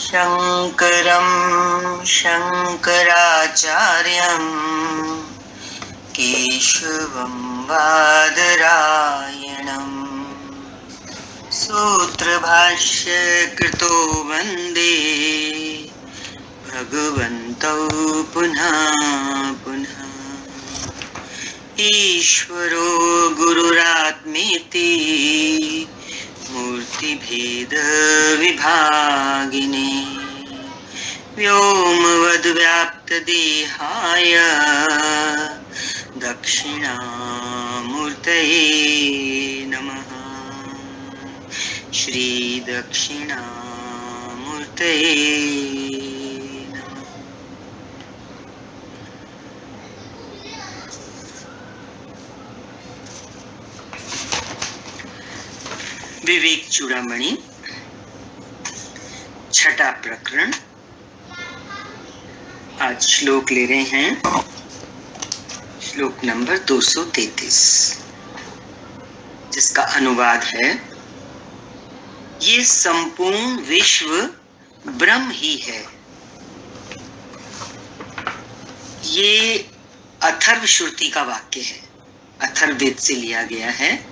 शङ्करं शङ्कराचार्यं केशवं बादरायणं सूत्रभाष्यकृतो वन्दे भगवन्तौ पुनः पुनः। ईश्वरो गुरुरात्मेति मूर्तिभेदविभागिने व्योमवद्व्याप्तदेहाय दक्षिणामूर्तये नमः। श्रीदक्षिणामूर्तये नमः। विवेक चूड़ामणि छठा प्रकरण। आज श्लोक ले रहे हैं, श्लोक नंबर 233, जिसका अनुवाद है, ये संपूर्ण विश्व ब्रह्म ही है। ये अथर्व श्रुति का वाक्य है, अथर्ववेद से लिया गया है।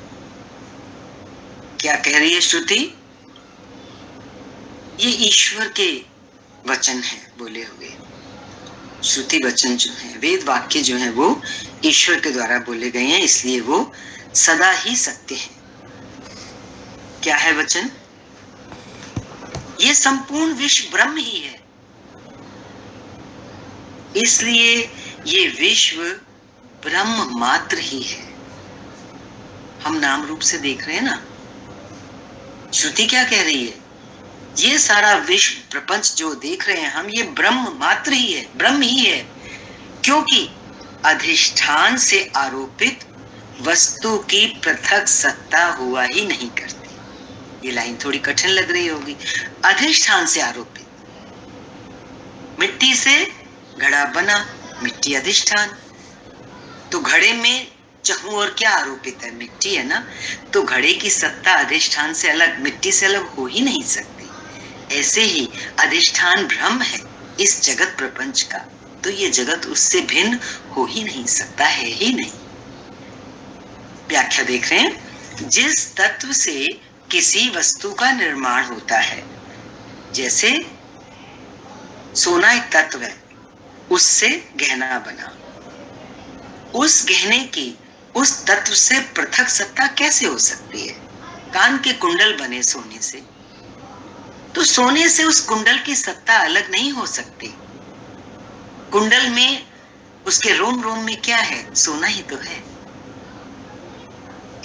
क्या कह रही है श्रुति? ये ईश्वर के वचन हैं, बोले हुए। श्रुति वचन जो है, वेद वाक्य जो है, वो ईश्वर के द्वारा बोले गए हैं, इसलिए वो सदा ही सत्य है। क्या है वचन? ये संपूर्ण विश्व ब्रह्म ही है, इसलिए ये विश्व ब्रह्म मात्र ही है। हम नाम रूप से देख रहे हैं ना। श्रुति क्या कह रही है? ये सारा विश्व प्रपंच जो देख रहे हैं हम, ये ब्रह्म मात्र ही है, ब्रह्म ही है, क्योंकि अधिष्ठान से आरोपित वस्तु की पृथक सत्ता हुआ ही नहीं करती। ये लाइन थोड़ी कठिन लग रही होगी। अधिष्ठान से आरोपित, मिट्टी से घड़ा बना, मिट्टी अधिष्ठान। तो घड़े में चहु और क्या आरोपित है? मिट्टी है ना। तो घड़े की सत्ता अधिष्ठान से अलग, मिट्टी से अलग हो ही नहीं सकती। ऐसे ही अधिष्ठान ब्रह्म है इस जगत प्रपंच का, तो ये जगत उससे भिन्न हो ही नहीं सकता, है ही नहीं। व्याख्या देख रहे हैं। जिस तत्व से किसी वस्तु का निर्माण होता है, जैसे सोना एक तत्व है, उससे गहना बना, उस गहने की उस तत्व से पृथक सत्ता कैसे हो सकती है? कान के कुंडल बने सोने से, तो सोने से उस कुंडल की सत्ता अलग नहीं हो सकती। कुंडल में, उसके रोम रोम में क्या है? सोना ही तो है।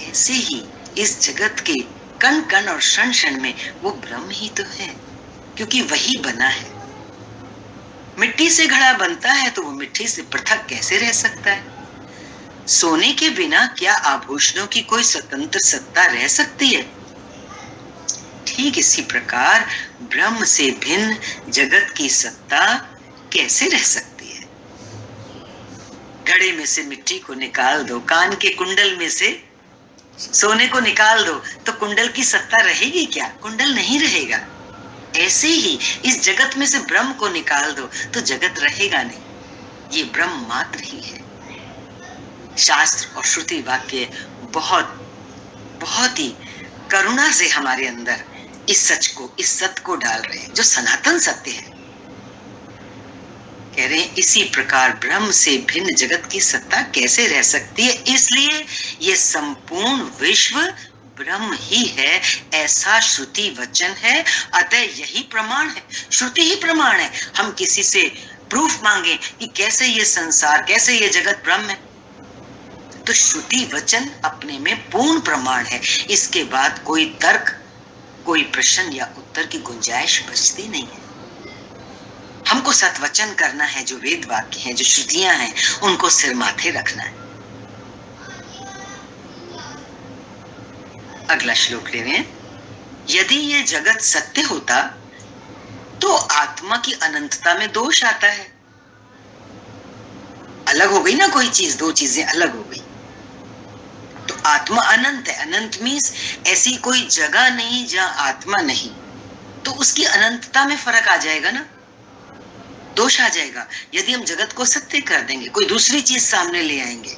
ऐसे ही इस जगत के कण कण और क्षण क्षण में वो ब्रह्म ही तो है, क्योंकि वही बना है। मिट्टी से घड़ा बनता है, तो वो मिट्टी से पृथक कैसे रह सकता है? सोने के बिना क्या आभूषणों की कोई स्वतंत्र सत्ता रह सकती है? ठीक इसी प्रकार ब्रह्म से भिन्न जगत की सत्ता कैसे रह सकती है? घड़े में से मिट्टी को निकाल दो, कान के कुंडल में से सोने को निकाल दो, तो कुंडल की सत्ता रहेगी क्या? कुंडल नहीं रहेगा। ऐसे ही इस जगत में से ब्रह्म को निकाल दो, तो जगत रहेगा नहीं। ये ब्रह्म मात्र ही है। शास्त्र और श्रुति वाक्य बहुत बहुत ही करुणा से हमारे अंदर इस सच को, इस सत्य को डाल रहे हैं, जो सनातन सत्य है। कह रहे हैं इसी प्रकार ब्रह्म से भिन्न जगत की सत्ता कैसे रह सकती है? इसलिए ये संपूर्ण विश्व ब्रह्म ही है, ऐसा श्रुति वचन है। अतः यही प्रमाण है, श्रुति ही प्रमाण है। हम किसी से प्रूफ मांगे कि कैसे ये संसार, कैसे ये जगत ब्रह्म है, तो श्रुति वचन अपने में पूर्ण प्रमाण है। इसके बाद कोई तर्क, कोई प्रश्न या उत्तर की गुंजाइश बचती नहीं है। हमको सत्वचन करना है, जो वेद वाक्य हैं, जो श्रुतियां हैं, उनको सिर माथे रखना है। अगला श्लोक ले रहे हैं। यदि ये जगत सत्य होता तो आत्मा की अनंतता में दोष आता है। अलग हो गई ना कोई चीज, दो चीजें अलग हो गई। तो आत्मा अनंत है। अनंत मीन्स ऐसी कोई जगह नहीं जहां आत्मा नहीं। तो उसकी अनंतता में फर्क आ जाएगा ना, दोष आ जाएगा। यदि हम जगत को सत्य कर देंगे, कोई दूसरी चीज सामने ले आएंगे,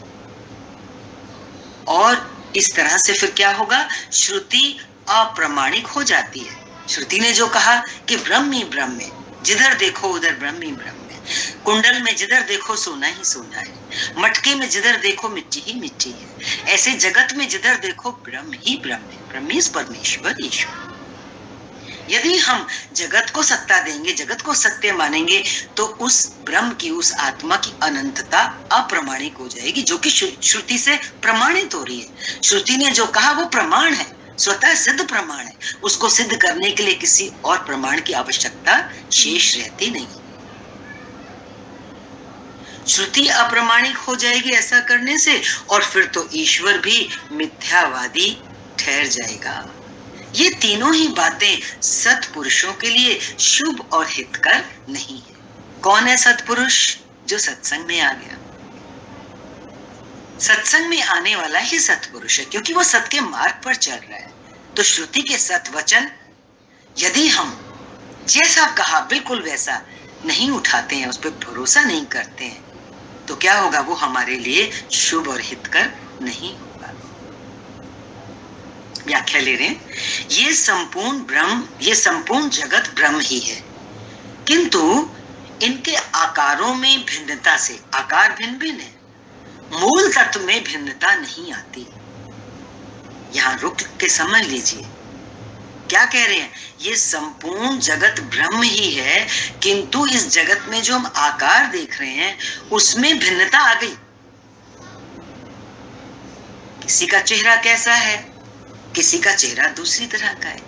और इस तरह से फिर क्या होगा, श्रुति अप्रामाणिक हो जाती है। श्रुति ने जो कहा कि ब्रह्म ही ब्रह्म है, जिधर देखो उधर ब्रह्म ही ब्रह्म है, कुंडल में जिधर देखो सोना ही सोना है, मटके में जिधर देखो मिट्टी ही मिट्टी है, ऐसे जगत में जिधर देखो ब्रह्म ही ब्रह्म है, ब्रह्मीश परमेश्वर ईश्वर। यदि हम जगत को सत्ता देंगे, जगत को सत्य मानेंगे, तो उस ब्रह्म की, उस आत्मा की अनंतता अप्रमाणिक हो जाएगी, जो कि श्रुति से प्रमाणित हो रही है। श्रुति ने जो कहा वो प्रमाण है, स्वतः सिद्ध प्रमाण है, उसको सिद्ध करने के लिए किसी और प्रमाण की आवश्यकता शेष रहती नहीं। श्रुति अप्रमाणिक हो जाएगी ऐसा करने से, और फिर तो ईश्वर भी मिथ्यावादी ठहर जाएगा। ये तीनों ही बातें सत्पुरुषों के लिए शुभ और हितकर नहीं है। कौन है सत्पुरुष? जो सत्संग में आ गया। सत्संग में आने वाला ही सत्पुरुष है, क्योंकि वो सत्य के मार्ग पर चल रहा है। तो श्रुति के सत्वचन यदि हम जैसा कहा बिल्कुल वैसा नहीं उठाते हैं, उस पर भरोसा नहीं करते हैं, तो क्या होगा, वो हमारे लिए शुभ और हितकर नहीं होगा। व्याख्या ले रहे हैं, ये संपूर्ण ब्रह्म, ये संपूर्ण जगत ब्रह्म ही है, किंतु इनके आकारों में भिन्नता से, आकार भिन्न भिन्न है, मूल तत्व में भिन्नता नहीं आती। यहां रुक के समझ लीजिए क्या कह रहे हैं। ये संपूर्ण जगत ब्रह्म ही है, किंतु इस जगत में जो हम आकार देख रहे हैं उसमें भिन्नता आ गई। किसी का चेहरा कैसा है, किसी का चेहरा दूसरी तरह का है,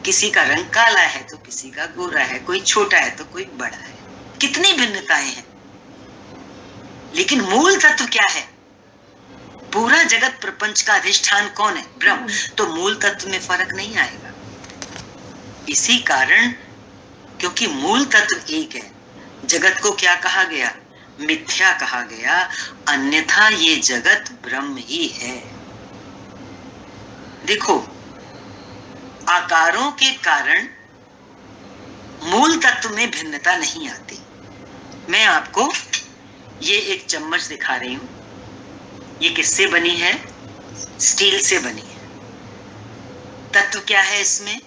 किसी का रंग काला है तो किसी का गोरा है, कोई छोटा है तो कोई बड़ा है, कितनी भिन्नताएं हैं, लेकिन मूल तत्व क्या है? पूरा जगत प्रपंच का अधिष्ठान कौन है? ब्रह्म। तो मूल तत्व में फर्क नहीं आएगा। इसी कारण, क्योंकि मूल तत्व एक है, जगत को क्या कहा गया? मिथ्या कहा गया, अन्यथा ये जगत ब्रह्म ही है। देखो, आकारों के कारण मूल तत्व में भिन्नता नहीं आती। मैं आपको ये एक चम्मच दिखा रही हूं, ये किससे बनी है? स्टील से बनी है। तत्व क्या है इसमें?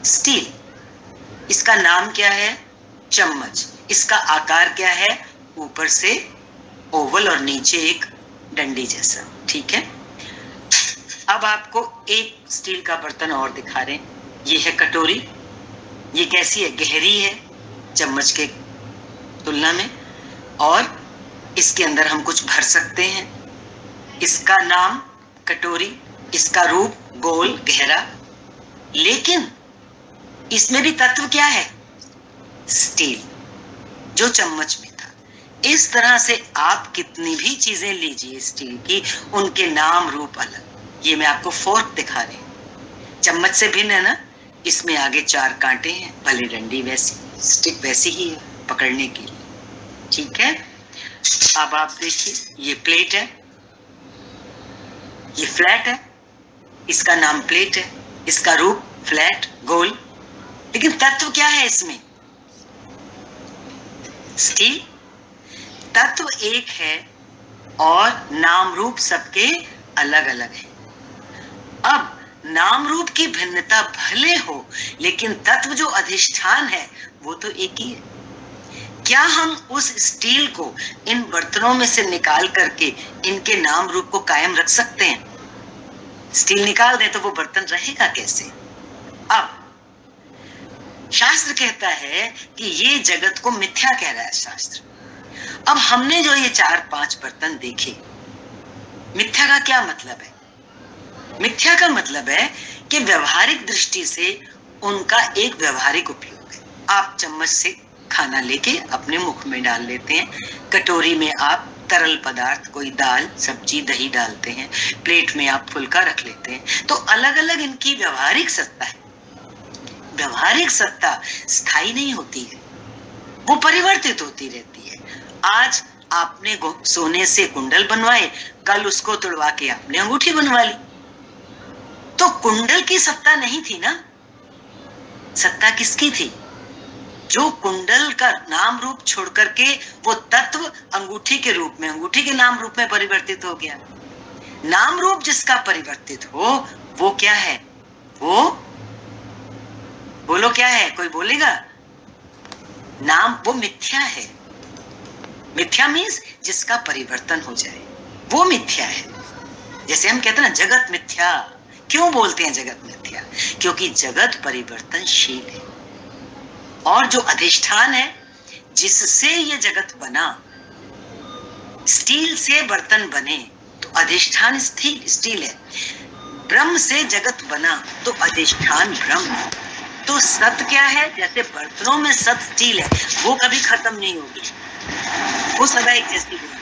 स्टील। इसका नाम क्या है? चम्मच। इसका आकार क्या है? ऊपर से ओवल और नीचे एक डंडी जैसा, ठीक है। अब आपको एक स्टील का बर्तन और दिखा रहे हैं, ये है कटोरी। ये कैसी है? गहरी है चम्मच के तुलना में, और इसके अंदर हम कुछ भर सकते हैं। इसका नाम कटोरी, इसका रूप गोल गहरा, लेकिन इसमें भी तत्व क्या है? स्टील, जो चम्मच में था। इस तरह से आप कितनी भी चीजें लीजिए स्टील की, उनके नाम रूप अलग। ये मैं आपको फोर्क दिखा रही हूं, चम्मच से भिन्न है ना, इसमें आगे 4 कांटे हैं, भले डंडी वैसी, स्टिक वैसी ही है पकड़ने के लिए, ठीक है। अब आप देखिए, ये प्लेट है, ये फ्लैट है, इसका नाम प्लेट है, इसका रूप फ्लैट गोल, लेकिन तत्व क्या है इसमें? स्टील। तत्व एक है और नाम रूप सबके अलग अलग है। अब नाम रूप की भिन्नता भले हो, लेकिन तत्व जो अधिष्ठान है वो तो एक ही है। क्या हम उस स्टील को इन बर्तनों में से निकाल करके इनके नाम रूप को कायम रख सकते हैं? स्टील निकाल दें तो वो बर्तन रहेगा कैसे? अब शास्त्र कहता है कि ये जगत को मिथ्या कह रहा है शास्त्र। अब हमने जो ये 4-5 बर्तन देखे, मिथ्या का क्या मतलब है? मिथ्या का मतलब है कि व्यवहारिक दृष्टि से उनका एक व्यवहारिक उपयोग है। आप चम्मच से खाना लेके अपने मुख में डाल लेते हैं, कटोरी में आप तरल पदार्थ, कोई दाल सब्जी दही डालते हैं, प्लेट में आप फुल्का रख लेते हैं। तो अलग अलग इनकी व्यवहारिक सत्ता है। व्यवहारिक सत्ता स्थायी नहीं होती है, वो परिवर्तित होती रहती है। आज आपने सोने से कुंडल बनवाए, कल उसको तोड़वा के आपने अंगूठी बनवा ली, तो कुंडल की सत्ता नहीं थी ना, सत्ता किसकी थी? जो कुंडल का नाम रूप छोड़ करके वो तत्व अंगूठी के रूप में, अंगूठी के नाम रूप में परिवर्तित हो गया। नाम रूप जिसका परिवर्तित हो वो क्या है? वो बोलो क्या है? कोई बोलेगा? नाम वो मिथ्या है। मिथ्या मीन्स जिसका परिवर्तन हो जाए वो मिथ्या है। जैसे हम कहते हैं ना जगत मिथ्या। क्यों बोलते हैं जगत मिथ्या? क्योंकि जगत परिवर्तनशील है और जो अधिष्ठान है जिससे ये जगत बना, स्टील से बर्तन बने तो अधिष्ठान स्टील है। ब्रह्म से जगत बना तो अधिष्ठान ब्रह्म है। तो सत क्या है? जैसे बर्तनों में सत स्टील है, वो कभी खत्म नहीं होगी, वो सदा एक जैसी है।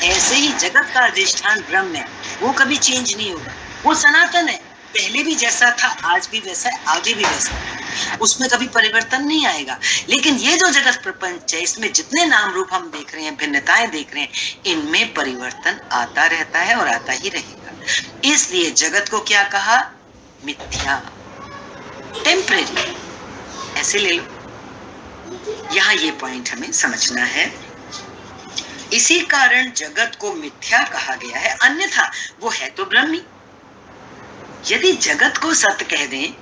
ऐसे ही जगत का अधिष्ठान ब्रह्म है, वो कभी चेंज नहीं होगा, वो सनातन है। पहले भी जैसा था, आज भी वैसा है, आगे भी वैसा है, उसमें कभी परिवर्तन नहीं आएगा। लेकिन ये जो जगत प्रपंच है, इसमें जितने नाम रूप हम देख रहे हैं, भिन्नताएं देख रहे हैं, इनमें परिवर्तन आता रहता है और आता ही रहेगा। इसलिए जगत को क्या कहा? मिथ्या, टेम्परेरी, ऐसे ले लो। यहां ये पॉइंट हमें समझना है। इसी कारण जगत को मिथ्या कहा गया है, अन्यथा वो है तो ब्रह्मी। यदि जगत को सत्य कह दें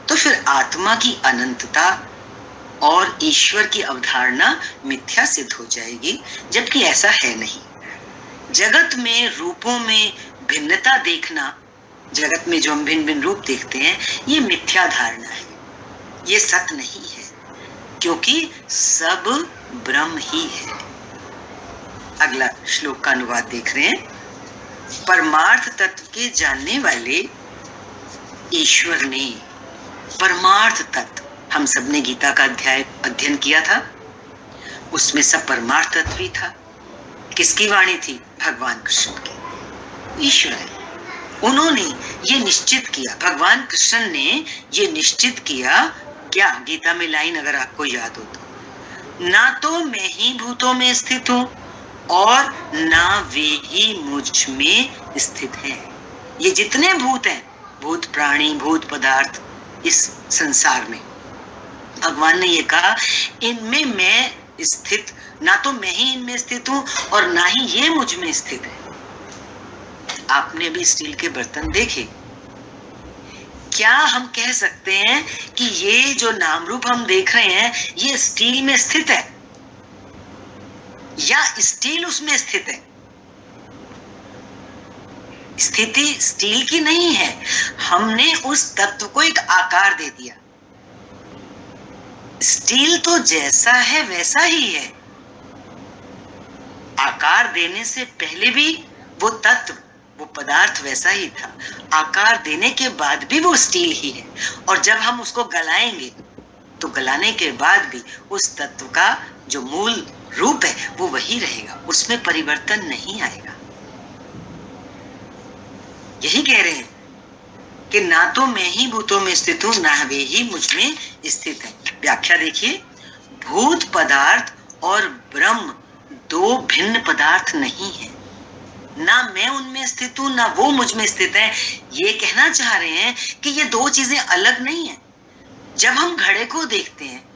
तो फिर आत्मा की अनंतता और ईश्वर की अवधारणा मिथ्या सिद्ध हो जाएगी, जबकि ऐसा है नहीं। जगत में रूपों में भिन्नता देखना, जगत में जो हम भिन्न भिन्न रूप देखते हैं, ये मिथ्या धारणा है, ये सत्य नहीं है, क्योंकि सब ब्रह्म ही है। अगला श्लोक का अनुवाद देख रहे हैं। परमार्थ तत्व के जानने वाले ईश्वर ने, परमार्थ तत्व, हम सब ने गीता का अध्ययन किया था, उसमें सब परमार्थ तत्व ही था। किसकी वाणी थी? भगवान कृष्ण की। ईश्वर है, उन्होंने ये निश्चित किया, भगवान कृष्ण ने ये निश्चित किया। क्या? गीता में लाइन अगर आपको याद हो तो, ना तो मैं ही भूतों में स्थित हूं और ना वे ही मुझ में स्थित हैं। ये जितने भूत हैं, भूत प्राणी, भूत पदार्थ इस संसार में, भगवान ने ये कहा इनमें मैं स्थित, ना तो मैं ही इनमें स्थित हूं और ना ही ये मुझ में स्थित है। आपने भी स्टील के बर्तन देखे, क्या हम कह सकते हैं कि ये जो नाम रूप हम देख रहे हैं ये स्टील में स्थित है या स्टील उसमें स्थित है? स्थिति स्टील की नहीं है, हमने उस तत्व को एक आकार दे दिया। स्टील तो जैसा है वैसा ही है, आकार देने से पहले भी वो तत्व, वो पदार्थ वैसा ही था, आकार देने के बाद भी वो स्टील ही है। और जब हम उसको गलाएंगे तो गलाने के बाद भी उस तत्व का जो मूल रूप है वो वही रहेगा, उसमें परिवर्तन नहीं आएगा। यही कह रहे हैं कि ना तो मैं ही भूतों में स्थित हूं, ना वे ही मुझ में स्थित है। व्याख्या देखिए, भूत पदार्थ और ब्रह्म दो भिन्न पदार्थ नहीं है, ना मैं उनमें स्थित हूं ना वो मुझ में स्थित है। ये कहना चाह रहे हैं कि ये दो चीजें अलग नहीं है। जब हम घड़े को देखते हैं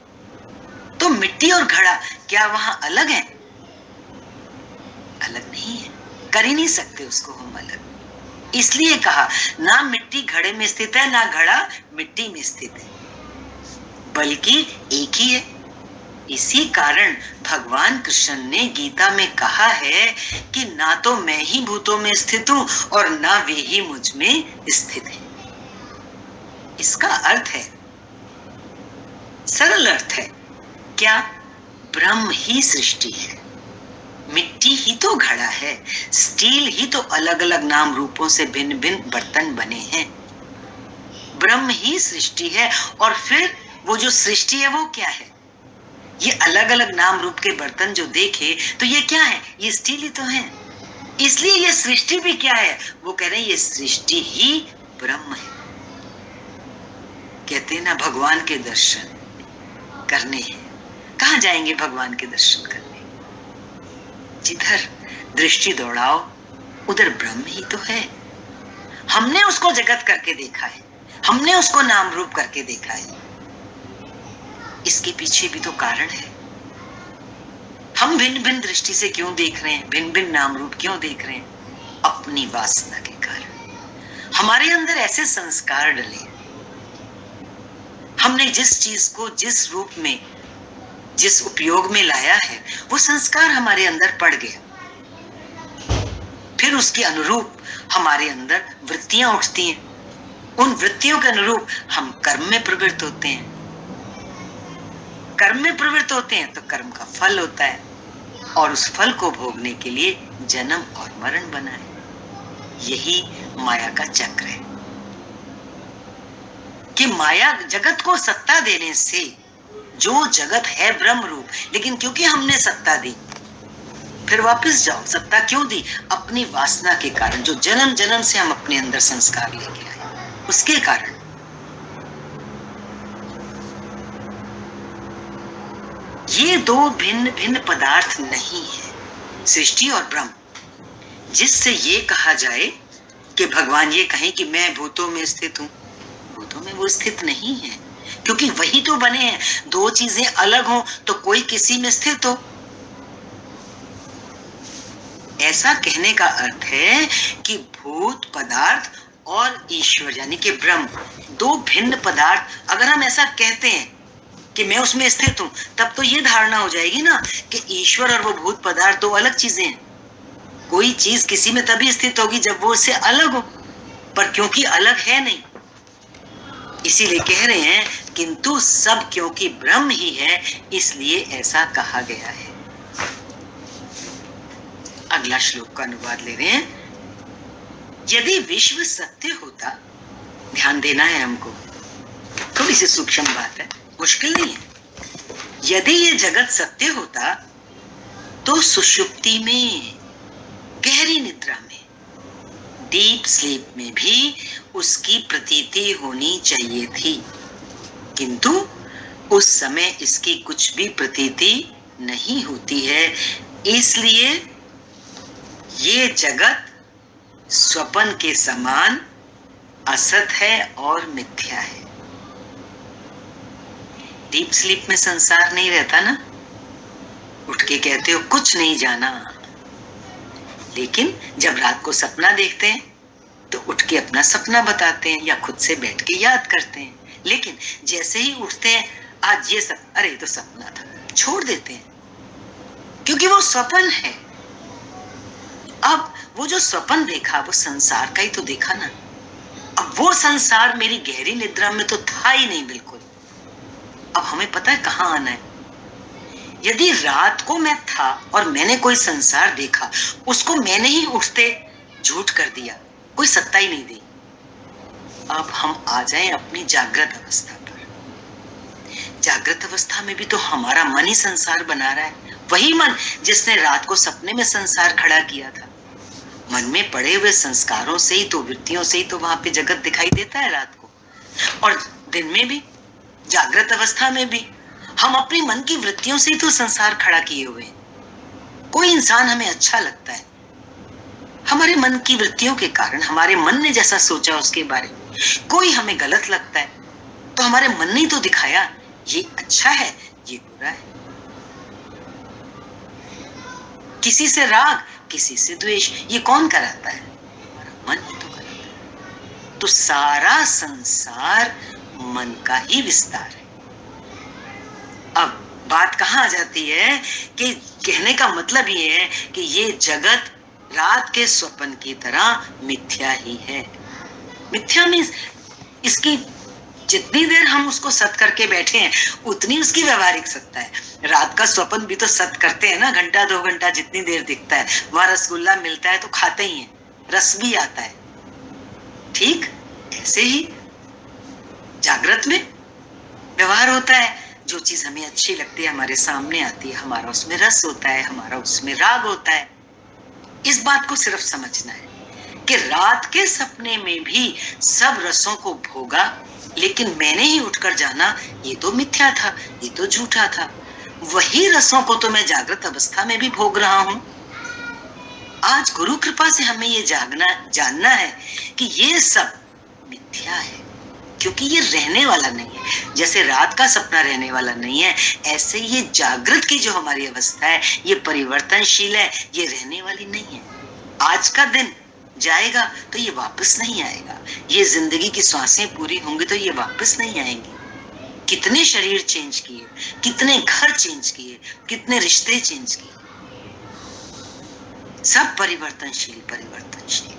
तो मिट्टी और घड़ा क्या वहां अलग है? अलग नहीं है, कर ही नहीं सकते उसको हम अलग। इसलिए कहा ना मिट्टी घड़े में स्थित है ना घड़ा मिट्टी में स्थित है, बल्कि एक ही है। इसी कारण भगवान कृष्ण ने गीता में कहा है कि ना तो मैं ही भूतों में स्थित हूं और ना वे ही मुझ में स्थित है। इसका अर्थ है, सरल अर्थ है क्या? ब्रह्म ही सृष्टि है, मिट्टी ही तो घड़ा है, स्टील ही तो अलग अलग नाम रूपों से भिन्न भिन्न बर्तन बने हैं। ब्रह्म ही सृष्टि है और फिर वो जो सृष्टि है वो क्या है? ये अलग अलग नाम रूप के बर्तन जो देखे तो ये क्या है? ये स्टील ही तो है। इसलिए ये सृष्टि भी क्या है? वो कह रहे हैं ये सृष्टि ही ब्रह्म है। कहते हैं ना भगवान के दर्शन करने हैं, कहां जाएंगे भगवान के दर्शन करने? जिधर दृष्टि दौड़ाओ उधर ब्रह्म ही तो है। हमने उसको जगत करके देखा है, हमने उसको नाम रूप करके देखा है, इसके पीछे भी तो कारण है। हम भिन्न भिन्न दृष्टि से क्यों देख रहे हैं, भिन्न भिन्न नाम रूप क्यों देख रहे हैं? अपनी वासना के कारण। हमारे अंदर ऐसे संस्कार डले, हमने जिस चीज को जिस रूप में जिस उपयोग में लाया है वो संस्कार हमारे अंदर पड़ गया, फिर उसके अनुरूप हमारे अंदर वृत्तियां उठती हैं, उन वृत्तियों के अनुरूप हम कर्म में प्रवृत्त होते हैं, कर्म में प्रवृत्त होते हैं तो कर्म का फल होता है, और उस फल को भोगने के लिए जन्म और मरण बना है। यही माया का चक्र है कि माया जगत को सत्ता देने से, जो जगत है ब्रह्म रूप, लेकिन क्योंकि हमने सत्ता दी, फिर वापस जाओ, सत्ता क्यों दी? अपनी वासना के कारण, जो जन्म जन्म से हम अपने अंदर संस्कार लेके आए, उसके कारण। ये दो भिन्न भिन्न पदार्थ नहीं है, सृष्टि और ब्रह्म। जिससे ये कहा जाए कि भगवान ये कहें कि मैं भूतों में स्थित हूं, भूतों में वो स्थित नहीं है, क्योंकि वही तो बने हैं। दो चीजें अलग हो तो कोई किसी में स्थित हो। ऐसा कहने का अर्थ है कि भूत पदार्थ और ईश्वर यानी कि ब्रह्म दो भिन्न पदार्थ। अगर हम ऐसा कहते हैं कि मैं उसमें स्थित हूं, तब तो ये धारणा हो जाएगी ना कि ईश्वर और वो भूत पदार्थ दो अलग चीजें हैं। कोई चीज किसी में तभी स्थित होगी जब वो उससे अलग हो, पर क्योंकि अलग है नहीं, इसीलिए कह रहे हैं किंतु सब क्योंकि ब्रह्म ही है इसलिए ऐसा कहा गया है। अगला श्लोक का अनुवाद ले रहे हैं। यदि विश्व सत्य होता, ध्यान देना है हमको, थोड़ी सी सूक्ष्म बात है, मुश्किल नहीं है। यदि ये जगत सत्य होता तो सुषुप्ति में, गहरी निद्रा में, डीप स्लीप में भी उसकी प्रतीति होनी चाहिए थी, किंतु उस समय इसकी कुछ भी प्रतीति नहीं होती है। इसलिए ये जगत स्वप्न के समान असत है और मिथ्या है। डीप स्लीप में संसार नहीं रहता ना, उठ के कहते हो कुछ नहीं जाना, लेकिन जब रात को सपना देखते हैं तो उठ के अपना सपना बताते हैं या खुद से बैठ के याद करते हैं, लेकिन जैसे ही उठते हैं आज ये सब, अरे तो सपना था, छोड़ देते हैं, क्योंकि वो स्वप्न है। अब वो जो स्वप्न देखा वो संसार का ही तो देखा ना। अब वो संसार मेरी गहरी निद्रा में तो था ही नहीं बिल्कुल। अब हमें पता है कहाँ आना है। यदि रात को मैं था और मैंने कोई संसार देखा, उसको मैंने ही उठते झूठ कर दिया, कोई सत्ता ही नहीं दी। अब हम आ जाएं अपनी जागृत अवस्था पर। जागृत अवस्था में भी तो हमारा मन ही संसार बना रहा है, वही मन जिसने रात को सपने में संसार खड़ा किया था। मन में पड़े हुए संस्कारों से ही तो, वृत्तियों से ही तो वहां पे जगत दिखाई देता है रात को, और दिन में भी, जागृत अवस्था में भी हम अपने मन की वृत्तियों से ही तो संसार खड़ा किए हुए हैं। कोई इंसान हमें अच्छा लगता है हमारे मन की वृत्तियों के कारण, हमारे मन ने जैसा सोचा उसके बारे में। कोई हमें गलत लगता है तो हमारे मन ने ही तो दिखाया ये अच्छा है ये बुरा है। किसी से राग किसी से द्वेष, ये कौन कराता है? हमारा मन ही तो कराता है। तो सारा संसार मन का ही विस्तार है। अब बात कहां आ जाती है कि कहने का मतलब ये है कि ये जगत रात के स्वप्न की तरह मिथ्या ही है। मिथ्या मीन्स इसकी जितनी देर हम उसको सत करके बैठे हैं उतनी उसकी व्यवहारिक सत्ता है। रात का स्वप्न भी तो सत करते हैं ना, घंटा 2 घंटा जितनी देर दिखता है, वहां रसगुल्ला मिलता है तो खाते ही हैं, रस भी आता है। ठीक ऐसे ही जागृत में व्यवहार होता है। जो चीज हमें अच्छी लगती है हमारे सामने आती है, हमारा उसमें रस होता है, हमारा उसमें राग होता है। इस बात को सिर्फ समझना है कि रात के सपने में भी सब रसों को भोगा, लेकिन मैंने ही उठकर जाना ये तो मिथ्या था, ये तो झूठा था। वही रसों को तो मैं जागृत अवस्था में भी भोग रहा हूं। आज गुरु कृपा से हमें ये जानना है कि ये सब मिथ्या है, क्योंकि ये रहने वाला नहीं है। जैसे रात का सपना रहने वाला नहीं है, ऐसे ये जागृत की जो हमारी अवस्था है ये परिवर्तनशील है, ये रहने वाली नहीं है। आज का दिन जाएगा तो ये वापस नहीं आएगा। ये जिंदगी की सांसें पूरी होंगी तो ये वापस नहीं आएंगी। कितने शरीर चेंज किए, कितने घर चेंज किए, कितने रिश्ते चेंज किए, सब परिवर्तनशील परिवर्तनशील।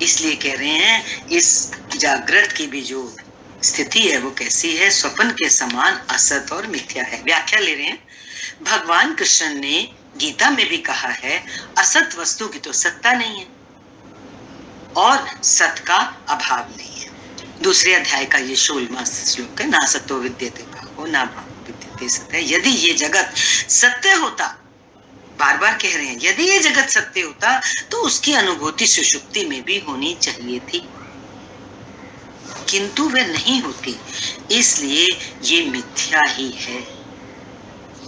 इसलिए कह रहे हैं इस जागृत की भी जो स्थिति है वो कैसी है, स्वप्न के समान असत और मिथ्या है। व्याख्या ले रहे हैं, भगवान कृष्ण ने गीता में भी कहा है असत वस्तु की तो सत्ता नहीं है और सत का अभाव नहीं है। दूसरे अध्याय का ये 16वां श्लोक है, ना सत्तो विद्यते भावो ना भावो विद्यते सत्य। यदि ये जगत सत्य होता, बार बार कह रहे हैं, यदि ये जगत सत्य होता तो उसकी अनुभूति सुषुप्ति में भी होनी चाहिए थी, किंतु वह नहीं होती, इसलिए ये मिथ्या ही है।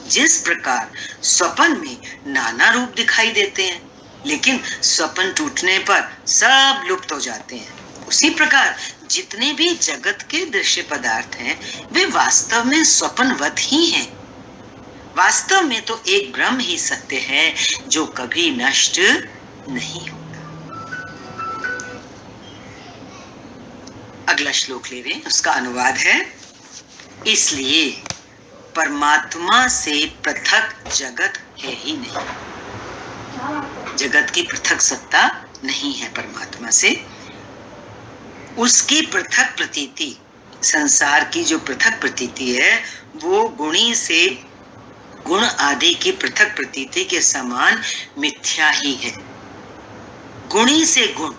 जिस प्रकार स्वप्न में नाना रूप दिखाई देते हैं लेकिन स्वप्न टूटने पर सब लुप्त हो जाते हैं, उसी प्रकार जितने भी जगत के दृश्य पदार्थ हैं वे वास्तव में स्वप्नवत ही हैं। वास्तव में तो एक ब्रह्म ही सत्य है जो कभी नष्ट नहीं होता। अगला श्लोक ले रहे हैं, उसका अनुवाद है, इसलिए परमात्मा से पृथक जगत है ही नहीं। जगत की पृथक सत्ता नहीं है परमात्मा से। उसकी पृथक प्रतीति, संसार की जो पृथक प्रतीति है वो गुणी से गुण आदि की पृथक प्रतीति के समान मिथ्या ही है। गुणी से गुण,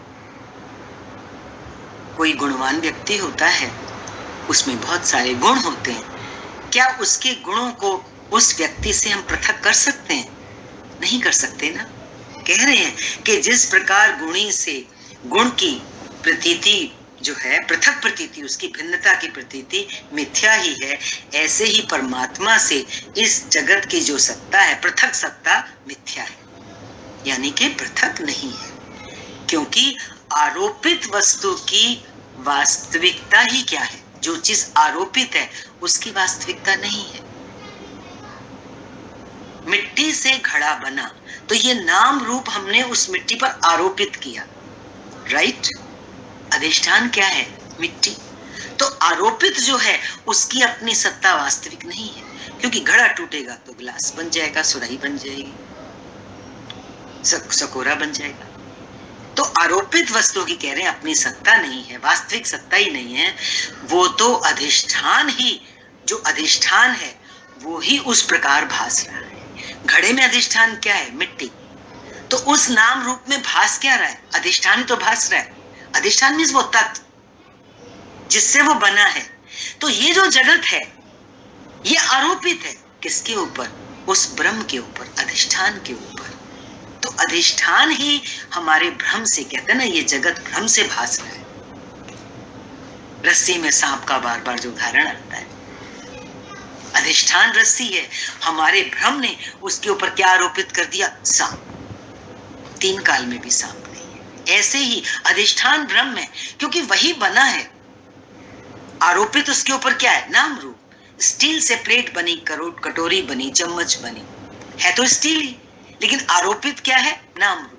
कोई गुणवान व्यक्ति होता है, उसमें बहुत सारे गुण होते हैं, क्या उसके गुणों को उस व्यक्ति से हम पृथक कर सकते हैं? नहीं कर सकते ना। कह रहे हैं कि जिस प्रकार गुणी से गुण की प्रतीति जो है, पृथक प्रतीति, उसकी भिन्नता की प्रतीति मिथ्या ही है, ऐसे ही परमात्मा से इस जगत की जो सत्ता है, पृथक सत्ता, मिथ्या है, यानी कि पृथक नहीं है। क्योंकि आरोपित वस्तु की वास्तविकता ही क्या है? जो चीज आरोपित है उसकी वास्तविकता नहीं है। मिट्टी से घड़ा बना तो ये नाम रूप हमने उस मिट्टी पर आरोपित किया, राइट? अधिष्ठान क्या है? मिट्टी। तो आरोपित जो है उसकी अपनी सत्ता वास्तविक नहीं है, क्योंकि घड़ा टूटेगा तो गिलास बन जाएगा, सुराही बन जाएगी, सकोरा बन जाएगा। तो आरोपित वस्तु की कह रहे हैं अपनी सत्ता नहीं है, वास्तविक सत्ता ही नहीं है। वो तो अधिष्ठान ही, जो अधिष्ठान है वो ही उस प्रकार भास रहा है। घड़े में अधिष्ठान क्या है? मिट्टी। तो उस नाम रूप में भास क्या रहा है? अधिष्ठान ही तो भास रहा है। अधिष्ठान मीन्स वो तत्व जिससे वो बना है। तो ये जो जगत है ये आरोपित है किसके ऊपर? उस ब्रह्म के ऊपर, अधिष्ठान के ऊपर। तो अधिष्ठान ही हमारे भ्रम से, कहते हैं ना, ये जगत भ्रम से भास रहा है। रस्सी में सांप का बार बार जो उदाहरण आता है, अधिष्ठान रस्सी है, हमारे भ्रम ने उसके ऊपर क्या आरोपित कर दिया? सांप। तीन काल में भी सांप नहीं है। ऐसे ही अधिष्ठान ब्रह्म है, क्योंकि वही बना है। आरोपित उसके ऊपर क्या है? नाम रूप। स्टील से प्लेट बनी, कटोरी बनी, चम्मच बनी, है तो स्टील ही, लेकिन आरोपित क्या है? नाम रूप।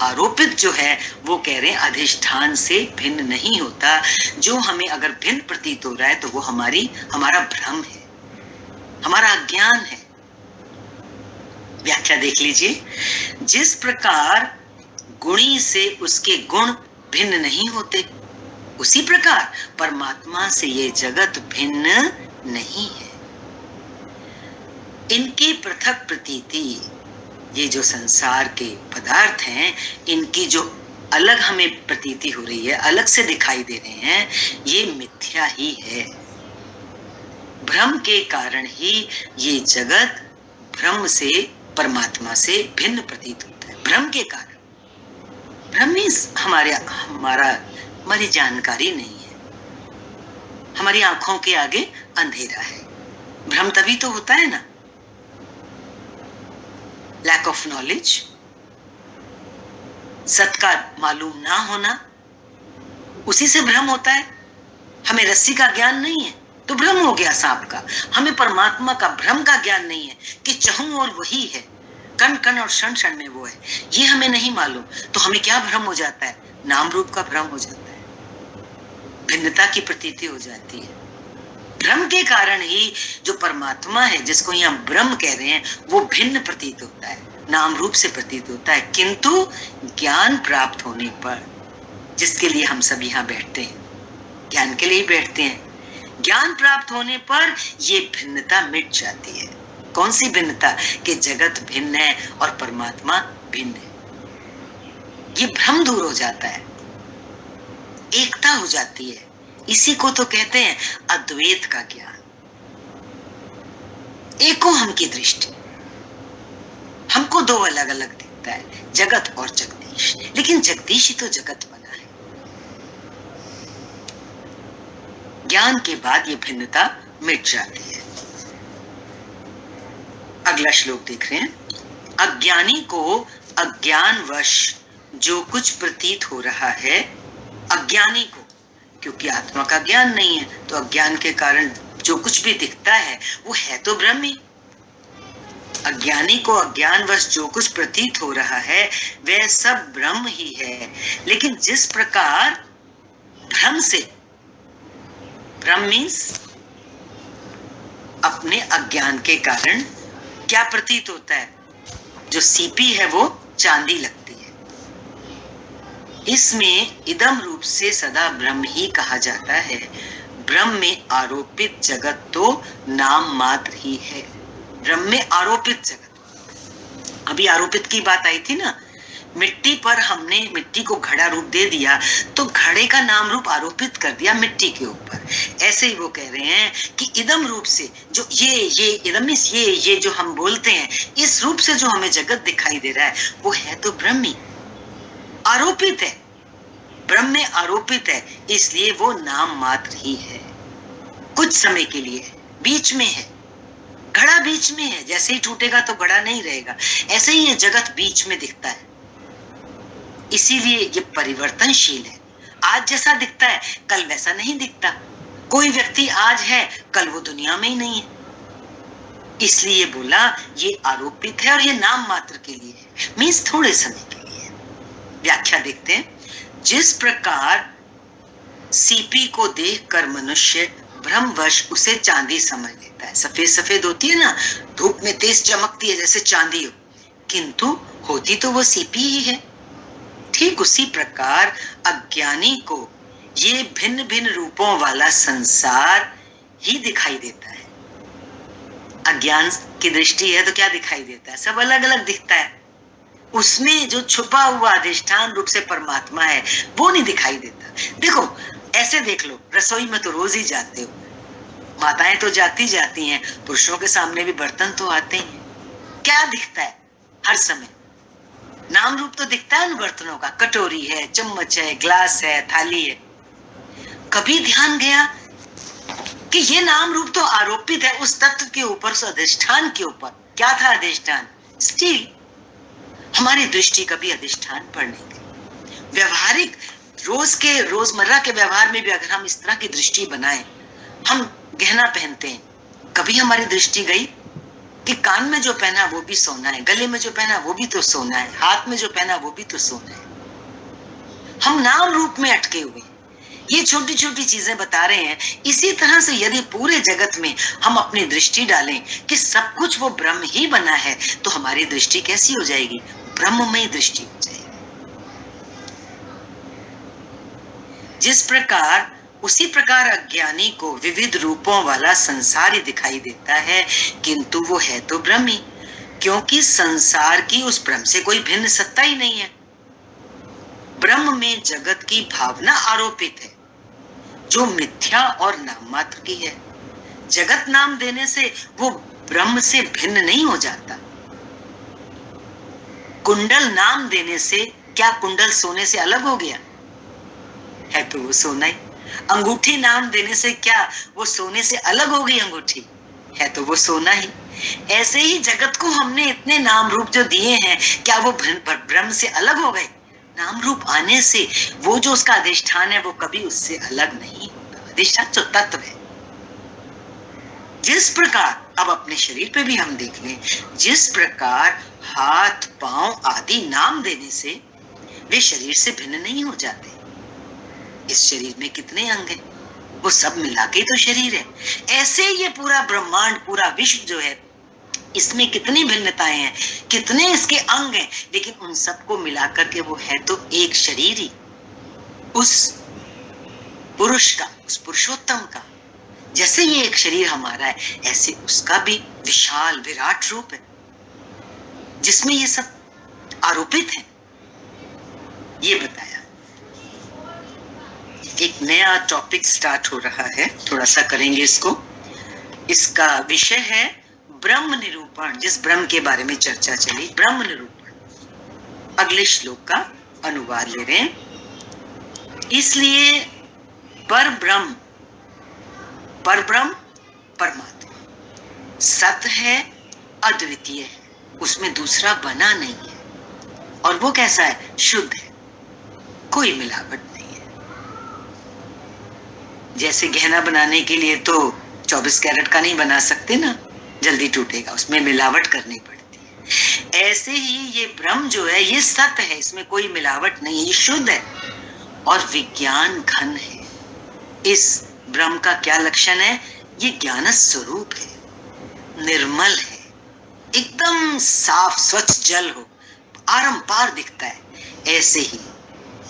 आरोपित जो है वो कह रहे हैं अधिष्ठान से भिन्न नहीं होता। जो हमें अगर भिन्न प्रतीत हो रहा है तो वो हमारा भ्रम है, हमारा अज्ञान है। व्याख्या देख लीजिए, जिस प्रकार गुणी से उसके गुण भिन्न नहीं होते, उसी प्रकार परमात्मा से ये जगत भिन्न नहीं है। इनकी पृथक प्रतीति, ये जो संसार के पदार्थ हैं, इनकी जो अलग हमें प्रतीति हो रही है, अलग से दिखाई दे रहे हैं, ये मिथ्या ही है। भ्रम के कारण ही ये जगत भ्रम से, परमात्मा से भिन्न प्रतीत होता है। भ्रम के कारण, भ्रम मीन्स हमारी जानकारी नहीं है, हमारी आंखों के आगे अंधेरा है। भ्रम तभी तो होता है ना, लैक ऑफ नॉलेज। सत का मालूम ना होना, उसी से भ्रम होता है। हमें रस्सी का ज्ञान नहीं है तो भ्रम हो गया सांप का। हमें परमात्मा का भ्रम का ज्ञान नहीं है कि चाहूं और वही है, कण कण और क्षण क्षण में वो है, ये हमें नहीं मालूम। तो हमें क्या भ्रम हो जाता है? नाम रूप का भ्रम हो जाता है, भिन्नता की प्रतीति हो जाती है। भ्रम के कारण ही जो परमात्मा है, जिसको यहाँ ब्रह्म कह रहे हैं, वो भिन्न प्रतीत होता है, नाम रूप से प्रतीत होता है। किंतु ज्ञान प्राप्त होने पर, जिसके लिए हम सब यहाँ बैठते हैं, ज्ञान के लिए ही बैठते हैं, ज्ञान प्राप्त होने पर ये भिन्नता मिट जाती है। कौन सी भिन्नता? कि जगत भिन्न है और परमात्मा भिन्न है। ये भ्रम दूर हो जाता है, एकता हो जाती है। इसी को तो कहते हैं अद्वैत का ज्ञान, एको हम की दृष्टि। हमको दो अलग अलग दिखता है, जगत और जगदीश, लेकिन जगदीश ही तो जगत बना है। ज्ञान के बाद ये भिन्नता मिट जाती है। अगला श्लोक देख रहे हैं। अज्ञानी को अज्ञानवश जो कुछ प्रतीत हो रहा है, अज्ञानी को, क्योंकि आत्मा का ज्ञान नहीं है तो अज्ञान के कारण जो कुछ भी दिखता है वो है तो ब्रह्म ही। अज्ञानी को अज्ञानवश जो कुछ प्रतीत हो रहा है वह सब ब्रह्म ही है। लेकिन जिस प्रकार भ्रम से, भ्रम मीन्स अपने अज्ञान के कारण क्या प्रतीत होता है, जो सीपी है वो चांदी लगती है। इसमें इदम रूप से सदा ब्रह्म ही कहा जाता है। ब्रह्म में आरोपित जगत तो नाम मात्र ही है। ब्रह्म में आरोपित जगत, अभी आरोपित की बात आई थी ना, मिट्टी पर हमने मिट्टी को घड़ा रूप दे दिया तो घड़े का नाम रूप आरोपित कर दिया मिट्टी के ऊपर। ऐसे ही वो कह रहे हैं कि इदम रूप से जो ये इदम ये जो हम बोलते हैं, इस रूप से जो हमें जगत दिखाई दे रहा है वो है तो ब्रह्म ही, आरोपित है, ब्रह्म में आरोपित है, इसलिए वो नाम मात्र ही है। कुछ समय के लिए है, बीच में है, घड़ा बीच में है, जैसे ही टूटेगा तो घड़ा नहीं रहेगा, ऐसे ही ये जगत बीच में दिखता है। इसीलिए ये परिवर्तनशील है। आज जैसा दिखता है कल वैसा नहीं दिखता। कोई व्यक्ति आज है कल वो दुनिया में ही नहीं है। इसलिए बोला ये आरोपित है और ये नाम मात्र के लिए है, मीन्स थोड़े समय के लिए। व्याख्या देखते हैं। जिस प्रकार सीपी को देखकर मनुष्य भ्रमवश उसे चांदी समझ लेता है, सफेद सफेद होती है ना, धूप में तेज चमकती है जैसे चांदी हो, किंतु होती तो वो सीपी ही है। ठीक उसी प्रकार अज्ञानी को ये भिन्न भिन्न रूपों वाला संसार ही दिखाई देता है। अज्ञान की दृष्टि है तो क्या दिखाई देता है? सब अलग अलग दिखता है। उसमें जो छुपा हुआ अधिष्ठान रूप से परमात्मा है वो नहीं दिखाई देता। देखो ऐसे देख लो, रसोई में तो रोज ही जाते हो, माताएं तो जाती हैं, पुरुषों के सामने भी बर्तन तो आते हैं, क्या दिखता है हर समय? नाम रूप तो दिखता है उन बर्तनों का, कटोरी है, चम्मच है, ग्लास है, थाली है। कभी ध्यान गया कि ये नाम रूप तो आरोपित है उस तत्व के ऊपर, उस अधिष्ठान के ऊपर। क्या था अधिष्ठान? स्टील। हमारी दृष्टि कभी अधिष्ठान पर नहीं गई। व्यवहारिक रोजमर्रा के व्यवहार में भी अगर हम इस तरह की दृष्टि बनाएं, हम गहना पहनते हैं, कभी हमारी दृष्टि गई कि कान में जो पहना वो भी सोना है, गले में जो पहना वो भी तो सोना है, हाथ में जो पहना वो भी तो सोना है। हम नाम रूप में अटके हुए, ये छोटी छोटी चीजें बता रहे हैं। इसी तरह से यदि पूरे जगत में हम अपनी दृष्टि डालें कि सब कुछ वो ब्रह्म ही बना है, तो हमारी दृष्टि कैसी हो जाएगी? ब्रह्ममय दृष्टि हो जाएगी। जिस प्रकार, उसी प्रकार अज्ञानी को विविध रूपों वाला संसार ही दिखाई देता है, किंतु वो है तो ब्रह्म ही, क्योंकि संसार की उस ब्रह्म से कोई भिन्न सत्ता ही नहीं है। ब्रह्म में जगत की भावना आरोपित है जो मिथ्या और नाम मात्र की है। जगत नाम देने से वो ब्रह्म से भिन्न नहीं हो जाता। कुंडल नाम देने से क्या कुंडल सोने से अलग हो गया? है तो वो सोना ही। अंगूठी नाम देने से क्या वो सोने से अलग हो गई अंगूठी? है तो वो सोना ही। ऐसे ही जगत को हमने इतने नाम रूप जो दिए हैं, क्या वो ब्रह्म से अलग हो गए? नाम रूप आने से वो जो उसका अधिष्ठान है वो कभी उससे अलग नहीं होता। अधिष्ठान जो तत्व है, जिस प्रकार अब अपने शरीर पे भी हम देख लें, जिस प्रकार हाथ पांव आदि नाम देने से वे शरीर से भिन्न नहीं हो जाते। इस शरीर में कितने अंग हैं, वो सब मिला के तो शरीर है। ऐसे ये पूरा ब्रह्मांड, पूरा विश्व जो है, इसमें कितनी भिन्नताएं हैं, कितने इसके अंग हैं, लेकिन उन सबको मिलाकर के वो है तो एक शरीर ही। उस पुरुष का, उस पुरुषोत्तम का, जैसे ये एक शरीर हमारा है, ऐसे उसका भी विशाल विराट रूप है जिसमें ये सब आरोपित है। ये बताया। एक नया टॉपिक स्टार्ट हो रहा है, थोड़ा सा करेंगे इसको। इसका विषय है ब्रह्म निरूपण। जिस ब्रह्म के बारे में चर्चा चली, ब्रह्म निरूपण। अगले श्लोक का अनुवाद ले रहे हैं। इसलिए पर ब्रह्म परमात्मा सत है, अद्वितीय है, उसमें दूसरा बना नहीं है। और वो कैसा है? शुद्ध है, कोई मिलावट नहीं है। जैसे गहना बनाने के लिए तो 24 कैरेट का नहीं बना सकते ना, जल्दी टूटेगा, उसमें मिलावट करनी पड़ती है। ऐसे ही ये ब्रह्म जो है ये सत्य है, इसमें कोई मिलावट नहीं है, ये शुद्ध है और विज्ञान घन है। इस ब्रह्म का क्या लक्षण है? ये ज्ञान स्वरूप है, निर्मल है, एकदम साफ स्वच्छ जल हो, आरंपार दिखता है। ऐसे ही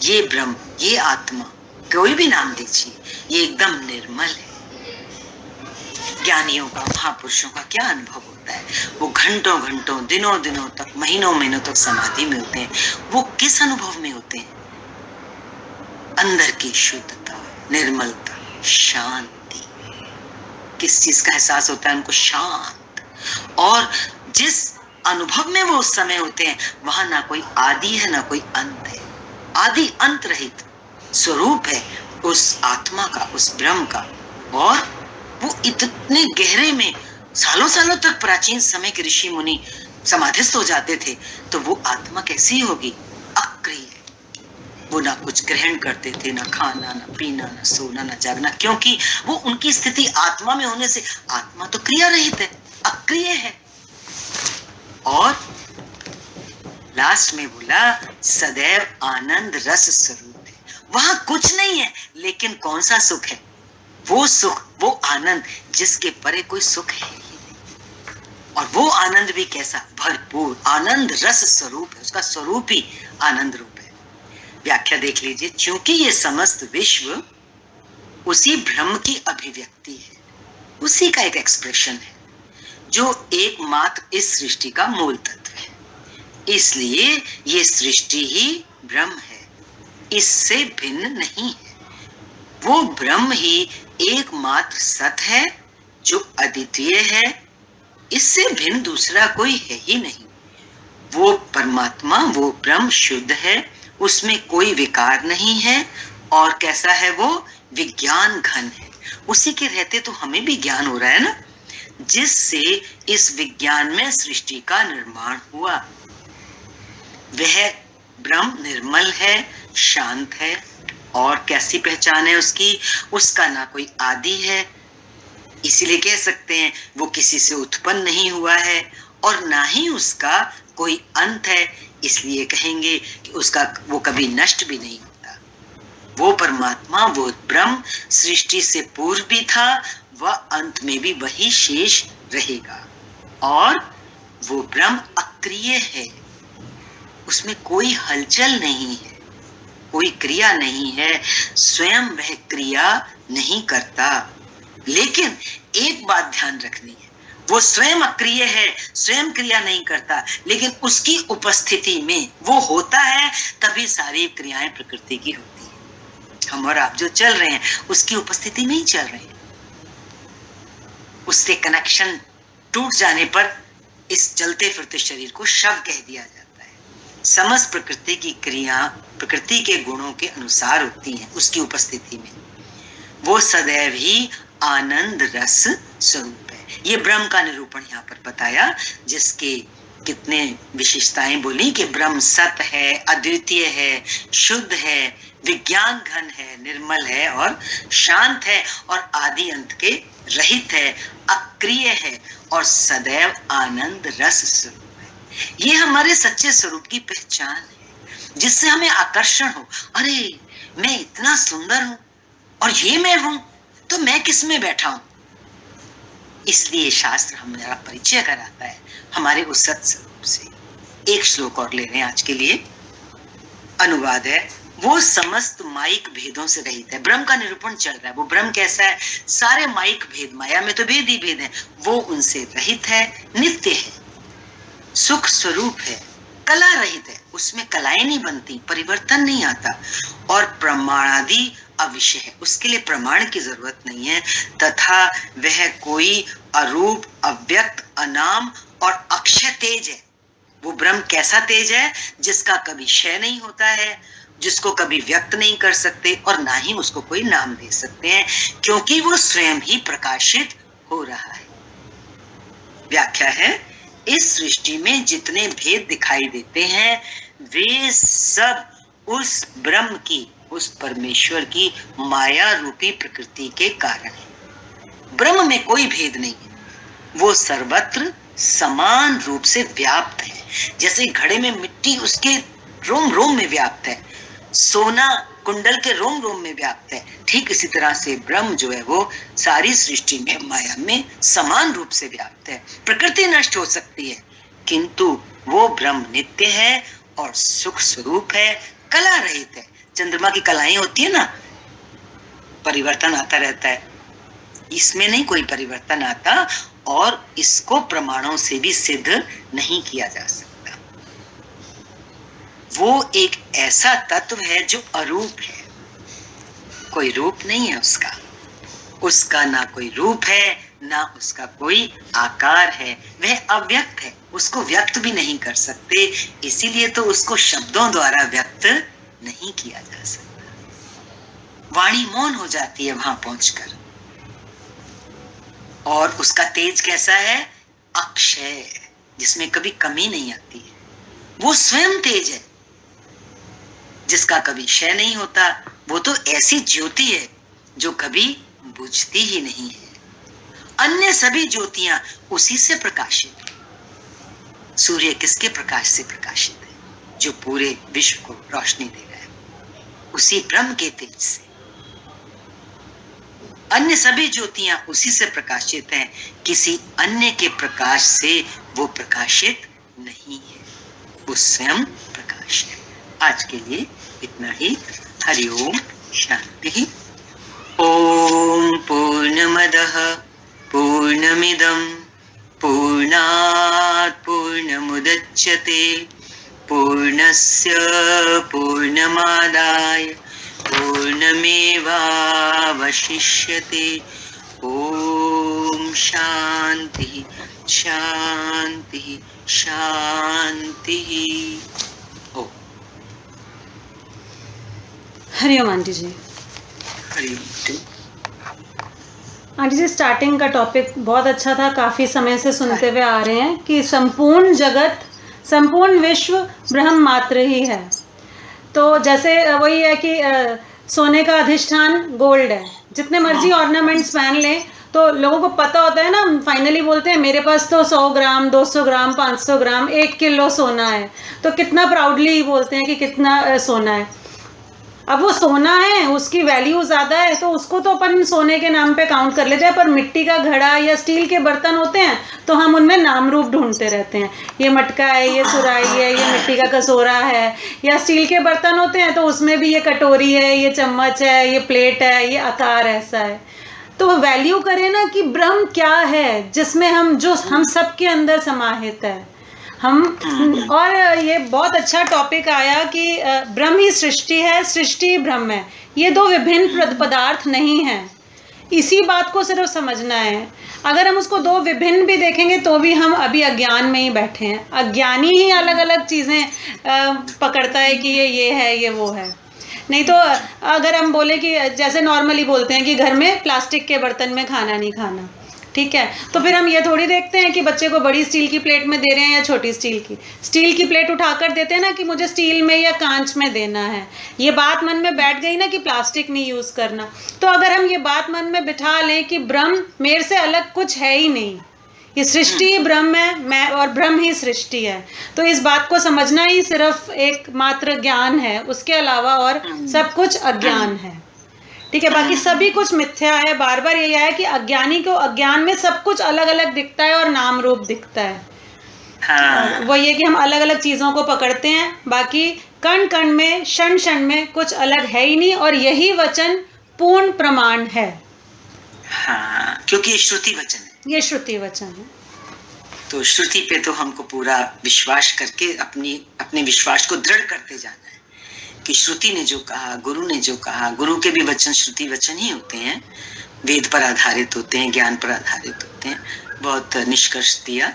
ये ब्रह्म, ये आत्मा, कोई भी नाम दीजिए, ये एकदम निर्मल है। ज्ञानियों का, महापुरुषों का क्या अनुभव होता है? वो घंटों घंटों, दिनों दिनों तक, महीनों महीनों तक समाधि में होते हैं। वो किस अनुभव में होते हैं? अंदर की शुद्धता, निर्मलता, शांति। किस चीज का एहसास होता है उनको? शांत। और जिस अनुभव में वो उस समय होते हैं, वहां ना कोई आदि है ना कोई अंत है, आदि अंत रहित स्वरूप है उस आत्मा का, उस ब्रह्म का। और वो इतने गहरे में सालों सालों तक, प्राचीन समय के ऋषि मुनि समाधिस्थ हो जाते थे, तो वो आत्मा कैसी होगी? अक्रिय। वो ना कुछ ग्रहण करते थे, ना खाना, ना पीना, ना सोना, ना जागना, क्योंकि वो उनकी स्थिति आत्मा में होने से, आत्मा तो क्रिया रहित है, अक्रिय है। और लास्ट में बोला सदैव आनंद रस स्वरूप है। वहां कुछ नहीं है, लेकिन कौन सा सुख है? वो सुख, वो आनंद जिसके परे कोई सुख है ही नहीं। और वो आनंद भी कैसा? भरपूर आनंद रस स्वरूप है, उसका स्वरूप ही आनंद रूप है। व्याख्या देख लीजिए। क्योंकि ये समस्त विश्व उसी ब्रह्म की अभिव्यक्ति है, उसी का एक एक्सप्रेशन है, जो एकमात्र इस सृष्टि का मूल तत्व है, इसलिए ये सृष्टि ही ब्रह्म है, इससे भिन्न नहीं है। वो ब्रह्म ही एकमात्र सत है, जो अद्वितीय है, इससे भिन्न दूसरा कोई है ही नहीं। वो परमात्मा, वो ब्रह्म शुद्ध है, उसमें कोई विकार नहीं है। और कैसा है वो? विज्ञान घन है। उसी के रहते तो हमें भी ज्ञान हो रहा है ना, जिससे इस विज्ञान में सृष्टि का निर्माण हुआ। वह ब्रह्म निर्मल है, शांत है। और कैसी पहचान है उसकी? उसका ना कोई आदि है, इसीलिए कह सकते हैं वो किसी से उत्पन्न नहीं हुआ है, और ना ही उसका कोई अंत है, इसलिए कहेंगे कि उसका वो कभी नष्ट भी नहीं होता। वो परमात्मा, वो ब्रह्म सृष्टि से पूर्व भी था, वह अंत में भी वही शेष रहेगा। और वो ब्रह्म अक्रिय है, उसमें कोई हलचल नहीं है, कोई क्रिया नहीं है, स्वयं वह क्रिया नहीं करता। लेकिन एक बात ध्यान रखनी है, वो स्वयं अक्रिय है, स्वयं क्रिया नहीं करता, लेकिन उसकी उपस्थिति में वो होता है, तभी सारी क्रियाएं प्रकृति की होती है। हम और आप जो चल रहे हैं उसकी उपस्थिति में ही चल रहे हैं। उससे कनेक्शन टूट जाने पर इस चलते फिरते शरीर को शव कह दिया जाता है। समस्त प्रकृति की क्रिया प्रकृति के गुणों के अनुसार होती हैं, उसकी उपस्थिति में। वो सदैव ही आनंद रस स्वरूप है। ये ब्रह्म का निरूपण यहाँ पर बताया, जिसके कितने विशेषताएं बोली कि ब्रह्म सत है, अद्वितीय है, शुद्ध है, विज्ञान घन है, निर्मल है और शांत है और आदि अंत के रहित है, अक्रिय है और सदैव आनंद रस स्वरूप है। ये हमारे सच्चे स्वरूप की पहचान है, जिससे हमें आकर्षण हो। अरे मैं इतना सुंदर हूं और ये मैं हूं, तो मैं किस में बैठा हूं। इसलिए शास्त्र हमारा परिचय कराता है हमारे उस सत स्वरूप से। एक श्लोक और ले रहे हैं आज के लिए, अनुवाद है। वो समस्त माइक भेदों से रहित है। ब्रह्म का निरूपण चल रहा है। वो ब्रह्म कैसा है? सारे माइक भेद, माया में तो भेद ही भेद है, वो उनसे रहित है, नित्य है, सुख स्वरूप है, कला रहित है, उसमें कलाएं नहीं बनती, परिवर्तन नहीं आता, और प्रमाणादि अविषय है, उसके लिए प्रमाण की जरूरत नहीं है, तथा वह कोई अरूप, अव्यक्त, अनाम और अक्षय तेज है। वो ब्रह्म कैसा तेज है? जिसका कभी क्षय नहीं होता है, जिसको कभी व्यक्त नहीं कर सकते और ना ही उसको कोई नाम दे सकते हैं, क्योंकि वो स्वयं ही प्रकाशित हो रहा है। व्याख्या है, इस सृष्टि में जितने भेद दिखाई देते हैं वे सब उस ब्रह्म की, उस परमेश्वर की माया रूपी प्रकृति के कारण है। ब्रह्म में कोई भेद नहीं है, वो सर्वत्र समान रूप से व्याप्त है। जैसे घड़े में मिट्टी उसके रोम रोम में व्याप्त है, सोना कुंडल के रोम रोम में व्याप्त है, ठीक इसी तरह से ब्रह्म जो है वो सारी सृष्टि में, माया में समान रूप से व्याप्त है। प्रकृति नष्ट हो सकती है, किंतु वो ब्रह्म नित्य है और सुख स्वरूप है, कला रहित है। चंद्रमा की कलाएं होती है ना, परिवर्तन आता रहता है, इसमें नहीं कोई परिवर्तन आता, और इसको प्रमाणों से भी सिद्ध नहीं किया जा सकता। वो एक ऐसा तत्व है जो अरूप है, कोई रूप नहीं है उसका, उसका ना कोई रूप है, ना उसका कोई आकार है, वह अव्यक्त है, उसको व्यक्त भी नहीं कर सकते, इसीलिए तो उसको शब्दों द्वारा व्यक्त नहीं किया जा सकता। वाणी मौन हो जाती है वहां पहुंचकर। और उसका तेज कैसा है? अक्षय, जिसमें कभी कमी नहीं आती है। वो स्वयं तेज है, जिसका कभी क्षय नहीं होता। वो तो ऐसी ज्योति है जो कभी बुझती ही नहीं है। अन्य सभी ज्योतियां उसी से प्रकाशित है। सूर्य किसके प्रकाश से प्रकाशित है? जो पूरे विश्व को रोशनी दे रहा है, उसी ब्रह्म के तेज से। अन्य सभी ज्योतियां उसी से प्रकाशित हैं, किसी अन्य के प्रकाश से वो प्रकाशित नहीं है, वो स्वयं प्रकाश है। आज के लिए इतना ही। हरि ओम, शांति। ओम पूर्णमदः पूर्णमिदं पूर्णात् पूर्णमुदच्यते पूर्णस्य पूर्णमादाय पूर्णमेवावशिष्यते। ओम शांति शांति शांति। हरिओम आंटी जी। हरिओम आंटी जी, स्टार्टिंग का टॉपिक बहुत अच्छा था, काफ़ी समय से सुनते हुए आ रहे हैं कि संपूर्ण जगत, संपूर्ण विश्व ब्रह्म मात्र ही है। तो जैसे वही है कि सोने का अधिष्ठान गोल्ड है, जितने मर्जी ऑर्नामेंट्स पहन लें तो लोगों को पता होता है ना, फाइनली बोलते हैं मेरे पास तो 100 ग्राम 200 ग्राम 500 ग्राम 1 किलो सोना है, तो कितना प्राउडली बोलते हैं कि कितना सोना है। अब वो सोना है, उसकी वैल्यू ज़्यादा है, तो उसको तो अपन सोने के नाम पे काउंट कर लेते हैं, पर मिट्टी का घड़ा या स्टील के बर्तन होते हैं तो हम उनमें नाम रूप ढूंढते रहते हैं। ये मटका है, ये सुराही है, ये मिट्टी का कटोरा है। या स्टील के बर्तन होते हैं तो उसमें भी ये कटोरी है, ये चम्मच है, ये प्लेट है, ये आकार ऐसा है। तो वैल्यू करें ना कि ब्रह्म क्या है, जिसमें हम सब के अंदर समाहित है हम। और ये बहुत अच्छा टॉपिक आया कि ब्रह्म ही सृष्टि है, सृष्टि ब्रह्म है, ये दो विभिन्न पदार्थ नहीं हैं। इसी बात को सिर्फ समझना है। अगर हम उसको दो विभिन्न भी देखेंगे तो भी हम अभी अज्ञान में ही बैठे हैं। अज्ञानी ही अलग अलग चीज़ें पकड़ता है कि ये है, ये वो है। नहीं तो अगर हम बोले कि जैसे नॉर्मली बोलते हैं कि घर में प्लास्टिक के बर्तन में खाना नहीं खाना, ठीक है, तो फिर हम ये थोड़ी देखते हैं कि बच्चे को बड़ी स्टील की प्लेट में दे रहे हैं या छोटी स्टील की प्लेट उठाकर देते हैं ना कि मुझे स्टील में या कांच में देना है। ये बात मन में बैठ गई ना कि प्लास्टिक नहीं यूज़ करना। तो अगर हम ये बात मन में बिठा लें कि ब्रह्म मेरे से अलग कुछ है ही नहीं, ये सृष्टि ही ब्रह्म है, मैं और ब्रह्म ही सृष्टि है, तो इस बात को समझना ही सिर्फ एक मात्र ज्ञान है, उसके अलावा और सब कुछ अज्ञान है। ठीक है, बाकी सभी कुछ मिथ्या है। बार बार यही है कि अज्ञानी को अज्ञान में सब कुछ अलग अलग दिखता है और नाम रूप दिखता है। हाँ। वो ये कि हम अलग अलग चीज़ों को पकड़ते हैं, बाकी कण कण में क्षण क्षण में कुछ अलग है ही नहीं, और यही वचन पूर्ण प्रमाण है। हाँ, क्योंकि ये श्रुति वचन है, ये श्रुति वचन है। तो श्रुति पे तो हमको पूरा विश्वास करके अपने विश्वास को दृढ़ करते जाना है कि श्रुति ने जो कहा, गुरु ने जो कहा, गुरु के भी वचन श्रुति वचन ही होते हैं, वेद पर आधारित होते हैं, ज्ञान पर आधारित होते हैं। बहुत निष्कर्ष दिया,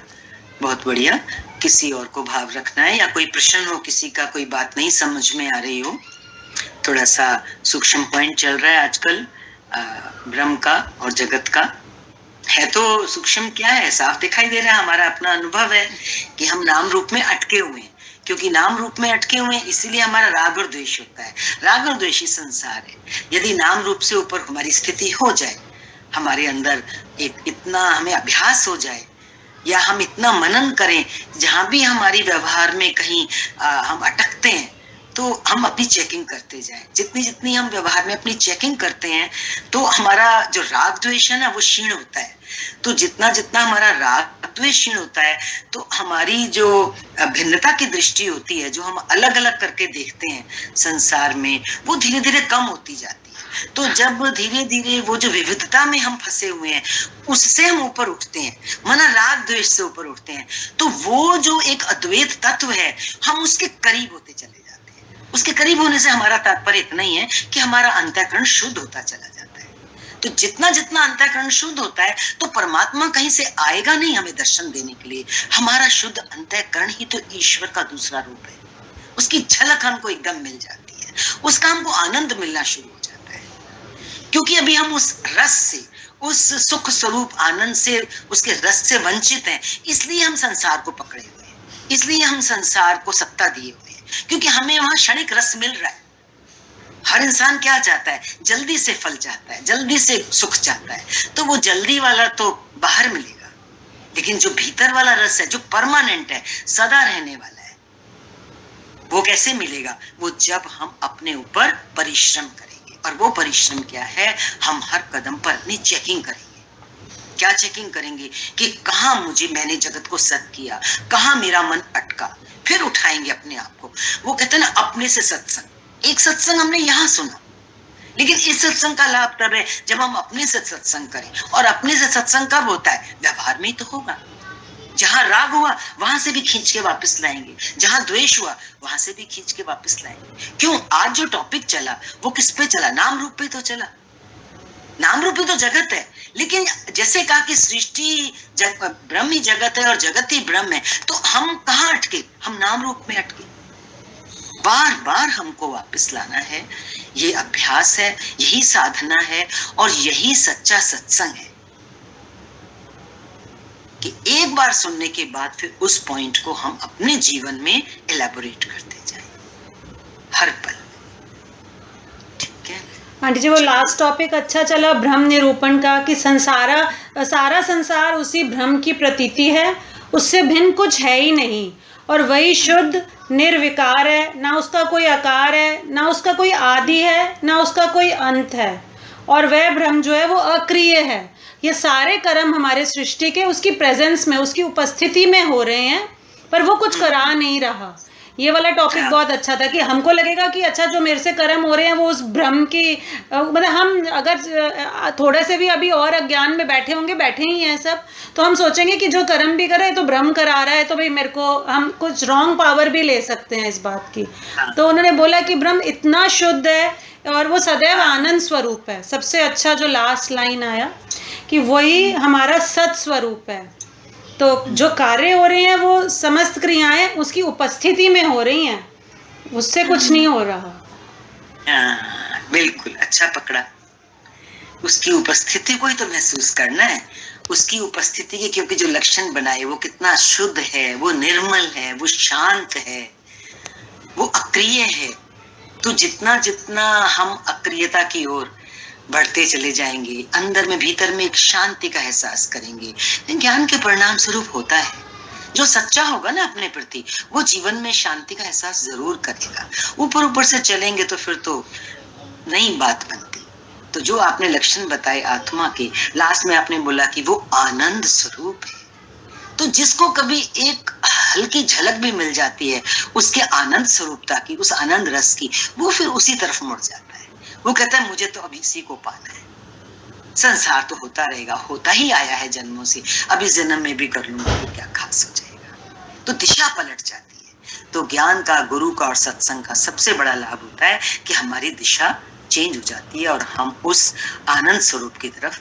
बहुत बढ़िया। किसी और को भाव रखना है या कोई प्रश्न हो, किसी का कोई बात नहीं समझ में आ रही हो, थोड़ा सा सूक्ष्म पॉइंट चल रहा है आजकल ब्रह्म का और जगत का, है तो सूक्ष्म क्या है, साफ दिखाई दे रहा है। हमारा अपना अनुभव है कि हम नाम रूप में अटके हुए हैं, क्योंकि नाम रूप में अटके हुए हैं इसीलिए हमारा राग और द्वेष होता है। राग और द्वेष ही संसार है। यदि नाम रूप से ऊपर हमारी स्थिति हो जाए, हमारे अंदर एक इतना हमें अभ्यास हो जाए, या हम इतना मनन करें, जहां भी हमारी व्यवहार में कहीं हम अटकते हैं तो हम अपनी चेकिंग करते जाएं। जितनी हम व्यवहार में अपनी चेकिंग करते हैं तो हमारा जो राग द्वेष है ना वो क्षीण होता है। तो जितना हमारा राग द्वेष क्षीण होता है तो हमारी जो भिन्नता की दृष्टि होती है, जो हम अलग अलग करके देखते हैं संसार में, वो धीरे धीरे कम होती जाती है। तो जब धीरे धीरे वो जो विविधता में हम फंसे हुए हैं उससे हम ऊपर उठते हैं, माना राग द्वेष से ऊपर उठते हैं, तो वो जो एक अद्वैत तत्व है हम उसके करीब होते चले जाते हैं। उसके करीब होने से हमारा तात्पर्य इतना ही है कि हमारा अंतःकरण शुद्ध होता चला जाता है। तो जितना अंतःकरण शुद्ध होता है तो परमात्मा कहीं से आएगा नहीं हमें दर्शन देने के लिए। हमारा शुद्ध अंतःकरण ही तो ईश्वर का दूसरा रूप है। उसकी झलक हमको एकदम मिल जाती है, उसका हमको आनंद मिलना शुरू हो जाता है, क्योंकि अभी हम उस रस से, उस सुख स्वरूप आनंद से, उसके रस से वंचित हैं। इसलिए हम संसार को पकड़े हुए हैं, इसलिए हम संसार को सत्ता दिए हुए हैं, क्योंकि हमें वहां क्षणिक रस मिल रहा है। हर इंसान क्या चाहता है, जल्दी से फल चाहता है, जल्दी से सुख चाहता है। तो वो जल्दी वाला तो बाहर मिलेगा, लेकिन जो भीतर वाला रस है, जो परमानेंट है, सदा रहने वाला है, वो कैसे मिलेगा? वो जब हम अपने ऊपर परिश्रम करेंगे। और वो परिश्रम क्या है? हम हर कदम पर अपनी चेकिंग करेंगे। क्या चेकिंग करेंगे कि कहाँ मैंने जगत को सत किया, कहाँ मेरा मन अटका, फिर उठाएंगे अपने आप को। वो कहते हैं ना, अपने से सत्संग। एक सत्संग हमने यहाँ सुना, लेकिन इस सत्संग का लाभ तब है जब हम अपने से सत्संग करें। और अपने से सत्संग कब होता है? व्यवहार में ही तो होगा। जहां राग हुआ वहां से भी खींच के वापस लाएंगे, जहां द्वेष हुआ वहां से भी खींच के वापस लाएंगे। क्यों? आज जो टॉपिक चला वो किस पे चला? नाम रूप पे तो चला। नाम रूप ही तो जगत है। लेकिन जैसे कहा कि सृष्टि ब्रह्म ही जगत है और जगत ही ब्रह्म है, तो हम कहाँ अटके? हम नाम रूप में अटके। बार बार हमको वापस लाना है। ये अभ्यास है, यही साधना है, और यही सच्चा सत्संग है कि एक बार सुनने के बाद फिर उस पॉइंट को हम अपने जीवन में एलैबोरेट करते जाएं हर पल। ठीक है आंटी जी, वो लास्ट टॉपिक अच्छा चला ब्रह्म निरूपण का, कि सारा संसार उसी ब्रह्म की प्रतीति है, उससे भिन्न कुछ है ही नहीं, और वही शुद्ध निर्विकार है, ना उसका कोई आकार है, ना उसका कोई आदि है, ना उसका कोई अंत है, और वह ब्रह्म जो है वो अक्रिय है। ये सारे कर्म हमारे सृष्टि के उसकी प्रेजेंस में, उसकी उपस्थिति में हो रहे हैं, पर वो कुछ करा नहीं रहा। ये वाला टॉपिक बहुत अच्छा था कि हमको लगेगा कि अच्छा जो मेरे से कर्म हो रहे हैं वो उस ब्रह्म की, मतलब हम अगर थोड़े से भी अभी और अज्ञान में बैठे ही हैं सब, तो हम सोचेंगे कि जो कर्म भी करे तो ब्रह्म करा रहा है, तो भाई मेरे को, हम कुछ रॉन्ग पावर भी ले सकते हैं इस बात की। तो उन्होंने बोला कि ब्रह्म इतना शुद्ध है और वो सदैव आनंद स्वरूप है। सबसे अच्छा जो लास्ट लाइन आया कि वही हमारा सत स्वरूप है। तो जो कार्य हो रहे हैं वो समस्त क्रियाएं उसकी उपस्थिति में हो रही हैं, उससे कुछ नहीं हो रहा। बिल्कुल अच्छा पकड़ा। उसकी उपस्थिति को ही तो महसूस करना है, उसकी उपस्थिति के, क्योंकि जो लक्षण बनाए वो कितना शुद्ध है, वो निर्मल है, वो शांत है, वो अक्रिय है। तो जितना जितना हम अक्रियता की ओर बढ़ते चले जाएंगे, अंदर में भीतर में एक शांति का एहसास करेंगे। ज्ञान के परिणाम स्वरूप होता है, जो सच्चा होगा ना अपने प्रति, वो जीवन में शांति का एहसास जरूर करेगा। ऊपर ऊपर से चलेंगे तो फिर तो नई बात बनती। तो जो आपने लक्षण बताए आत्मा के, लास्ट में आपने बोला कि वो आनंद स्वरूप है। तो जिसको कभी एक हल्की झलक भी मिल जाती है उसके आनंद स्वरूपता की, उस आनंद रस की, वो फिर उसी तरफ मुड़ जाता है। वो कहता है मुझे तो अभी इसी को पाना है, संसार तो होता रहेगा, होता ही आया है जन्मों से, अब इस जन्म में भी कर लूंगा तो क्या खास हो जाएगा। तो दिशा पलट जाती है। तो ज्ञान का, गुरु का और सत्संग का सबसे बड़ा लाभ होता है कि हमारी दिशा चेंज हो जाती है और हम उस आनंद स्वरूप की तरफ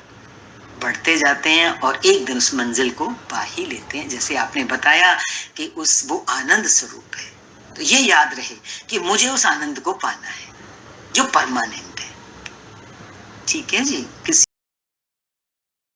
बढ़ते जाते हैं और एक दिन उस मंजिल को पा ही लेते हैं। जैसे आपने बताया कि वो आनंद स्वरूप है। तो ये याद रहे कि मुझे उस आनंद को पाना है जो परमानेंट है। ठीक है जी। किसी